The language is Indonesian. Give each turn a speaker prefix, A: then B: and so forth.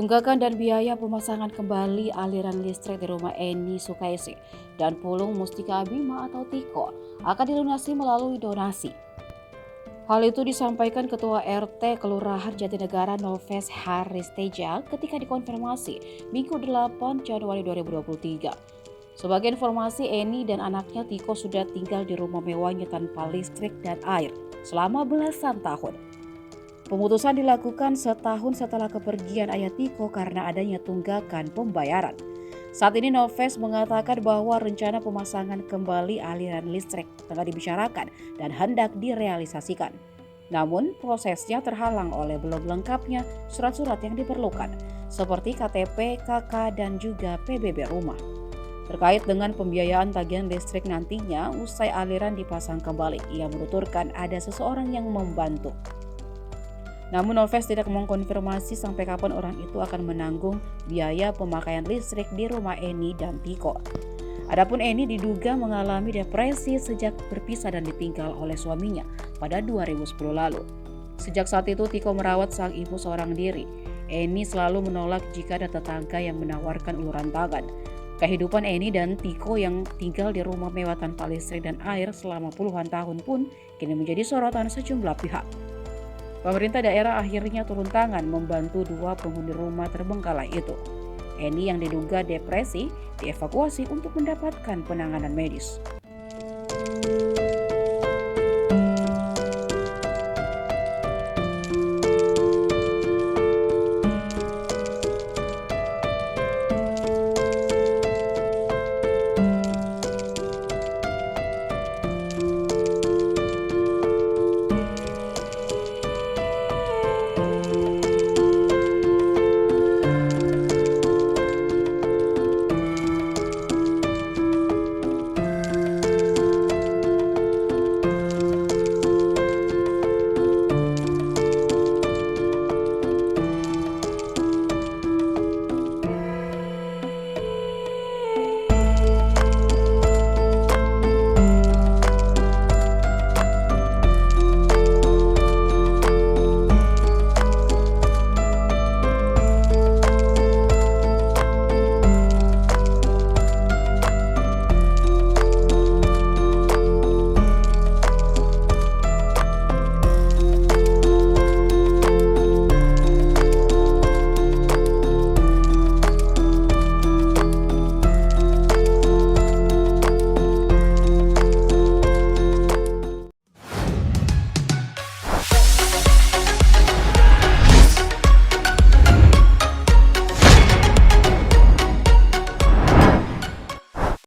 A: Tunggakan dan biaya pemasangan kembali aliran listrik di rumah Eni Sukaisi dan Pulung Mustika Bima atau Tiko akan dilunasi melalui donasi. Hal itu disampaikan Ketua RT Kelurahan Jatinegara Nolves Haristeja ketika dikonfirmasi Minggu 8 Januari 2023. Sebagai informasi, Eni dan anaknya Tiko sudah tinggal di rumah mewahnya tanpa listrik dan air selama belasan tahun. Pemutusan dilakukan setahun setelah kepergian ayah Tiko karena adanya tunggakan pembayaran. Saat ini Nolves mengatakan bahwa rencana pemasangan kembali aliran listrik tengah dibicarakan dan hendak direalisasikan. Namun prosesnya terhalang oleh belum lengkapnya surat-surat yang diperlukan seperti KTP, KK, dan juga PBB rumah. Terkait dengan pembiayaan tagihan listrik nantinya usai aliran dipasang kembali, ia menuturkan ada seseorang yang membantu. Namun Nolves tidak mengkonfirmasi sampai kapan orang itu akan menanggung biaya pemakaian listrik di rumah Eni dan Tiko. Adapun Eni diduga mengalami depresi sejak berpisah dan ditinggal oleh suaminya pada 2010 lalu. Sejak saat itu Tiko merawat sang ibu seorang diri. Eni selalu menolak jika ada tetangga yang menawarkan uluran tangan. Kehidupan Eni dan Tiko yang tinggal di rumah mewah tanpa listrik dan air selama puluhan tahun pun kini menjadi sorotan sejumlah pihak. Pemerintah daerah akhirnya turun tangan membantu dua penghuni rumah terbengkalai itu. Eni yang diduga depresi dievakuasi untuk mendapatkan penanganan medis.